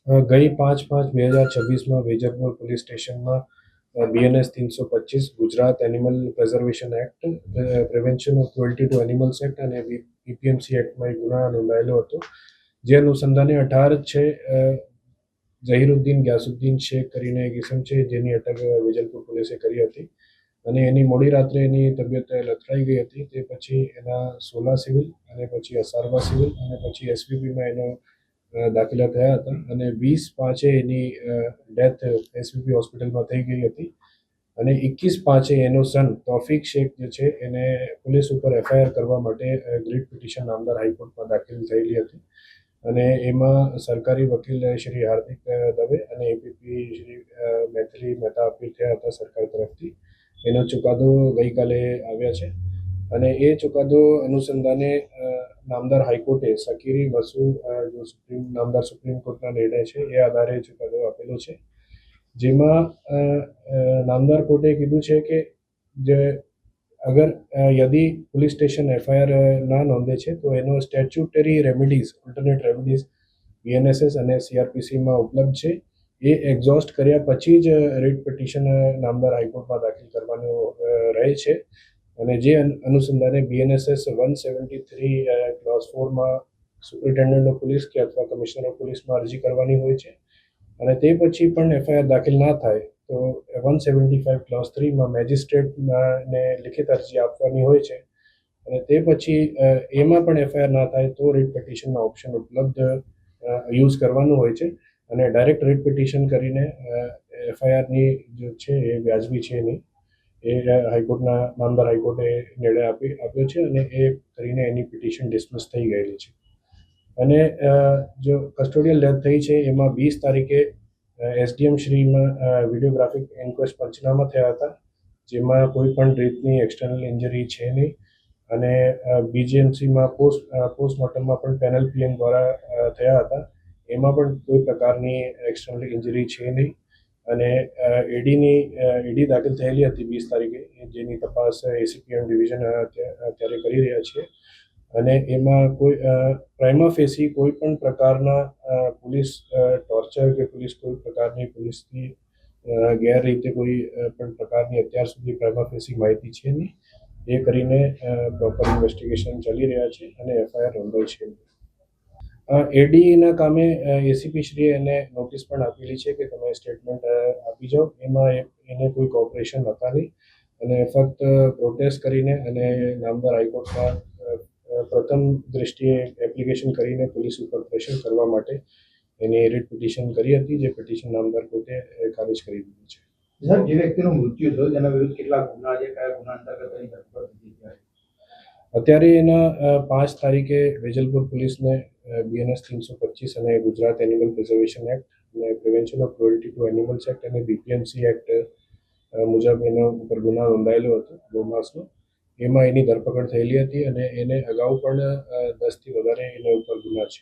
ગઈ 5/5/2026માં વેજલપુર પોલીસ સ્ટેશનમાં BNS 325 Gujarat animal preservation act, prevention of cruelty to animals act અને PPMC એક્ટમાં એક ગુનો નોંધાયેલો હતો. જે અનુસંધાને 18/6 ઝહીરુદ્દીન ગ્યાસુદ્દીન શેખ કરીને એક ઇસમ છે, જેની અટક વેજલપુર પોલીસે કરી હતી અને એની મોડી રાત્રે એની તબિયત લથડાઈ ગઈ હતી. તે પછી એના સોલા સિવિલ અને પછી અસારવા સિવિલ અને પછી SVPમાં એનો દાખલા થયા હતા અને 20/5 એની ડેથ SVP હોસ્પિટલમાં થઈ ગઈ હતી અને 21/5 એનો સન તોફિક શેખ જે છે એને પોલીસ ઉપર FIR કરવા માટે ગ્રીટ પિટિશન નામદાર હાઈકોર્ટમાં દાખલ થયેલી હતી અને એમાં સરકારી વકીલ શ્રી હાર્દિક દવે અને APP શ્રી મૈથિલી મહેતા અપીલ થયા હતા સરકાર તરફથી. એનો ચુકાદો ગઈકાલે આવ્યા છે અને એ ચુકાદો અનુસંધાને નામદાર હાઈકોર્ટે સકીરી વસુ જો નામદાર સુપ્રીમ કોર્ટના નિર્ણય છે એ આધારે ચુકાદો આપેલો છે, જેમાં નામદાર કોર્ટે કીધું છે કે જે અગર યદિ પોલીસ સ્ટેશન FIR ના નોંધે છે તો એનો statutory remedies, alternate remedies BNSS અને CRPCમાં ઉપલબ્ધ છે. એ એક્ઝોસ્ટ કર્યા પછી જ રીટ પિટિશન નામદાર હાઈકોર્ટમાં દાખલ કરવાનું રહે છે અને જે અનુસંધાને BNSS 173 ક્લોઝ 4માં સુપ્રિન્ટેન્ડન્ટ ઓફ પોલીસ કે અથવા કમિશનર ઓફ પોલીસમાં અરજી કરવાની હોય છે અને તે પછી પણ FIR દાખલ ના થાય તો 175 ક્લોઝ 3માં મેજિસ્ટ્રેટને લિખિત અરજી આપવાની હોય છે અને તે પછી એમાં પણ FIR ના થાય તો રીટ પિટિશનના ઓપ્શન ઉપલબ્ધ યુઝ કરવાનું હોય છે અને ડાયરેક્ટ રીટ પિટિશન કરીને FIRની જે છે એ વ્યાજબી છે નહીં, એ હાઈકોર્ટના નામદાર હાઈકોર્ટે નિર્ણય આપ્યો છે અને એ કરીને એની પિટિશન ડિસમિસ થઈ ગયેલી છે. અને જો કસ્ટોડિયલ ડેથ થઈ છે એમાં 20 તારીખે SDM શ્રીમાં વિડીયોગ્રાફિક ઇન્ક્વેસ્ટ પંચનામા થયા હતા, જેમાં કોઈ પણ રીતની એક્સટર્નલ ઇન્જરી છે નહીં અને BGMCમાં પોસ્ટમોર્ટમમાં પણ પેનલ PM દ્વારા થયા હતા, એમાં પણ કોઈ પ્રકારની એક્સટર્નલ ઇન્જરી છે નહીં અને ED દાખલ થયેલી હતી 20 તારીખે, જેની તપાસ ACPM ડિવિઝન અત્યારે કરી રહ્યા છે અને એમાં કોઈ પ્રાઇમા ફેસી કોઈ પણ પ્રકારના પોલીસ ટોર્ચર કે કોઈ પ્રકારની પોલીસની ગેરરીતે કોઈ પણ પ્રકારની અત્યાર સુધી પ્રાઇમા ફેસી માહિતી છે નહીં. એ કરીને પ્રોપર ઇન્વેસ્ટિગેશન ચાલી રહ્યા છે અને FIR નોંધાઈ છે. ADના કામે ACP શ્રીએ એને નોટિસ પણ આપેલી છે કે તમે સ્ટેટમેન્ટ આપી જાઓ. એમાં એને કોઈ કોઓપરેશન હતા નહીં અને ફક્ત પ્રોટેસ્ટ કરીને અને નામદાર હાઈકોર્ટમાં પ્રથમ દ્રષ્ટિએ એપ્લિકેશન કરીને પોલીસ ઉપર પ્રેશર કરવા માટે એની રીટ પિટિશન કરી હતી, જે પિટિશન નામદાર કોર્ટે ખારિજ કરી દીધી છે. સર, જે વ્યક્તિનું મૃત્યુ થયું તેના વિરુદ્ધ કેટલા ગુના છે, કયા ગુના અંતર્ગત એની ધરપકડ થઈ છે? અત્યારે એના 5 તારીખે વેજલપુર પોલીસને BNS 325 અને ગુજરાત એનિમલ પ્રિઝર્વેશન એક્ટ અને prevention of cruelty to animals act અને BPMC એક્ટ મુજબ એના ઉપર ગુનો નોંધાયેલો હતો ગૌમાંસનો. એમાં એની ધરપકડ થયેલી હતી અને એને અગાઉ પણ 10થી વધારે એના ઉપર ગુના છે.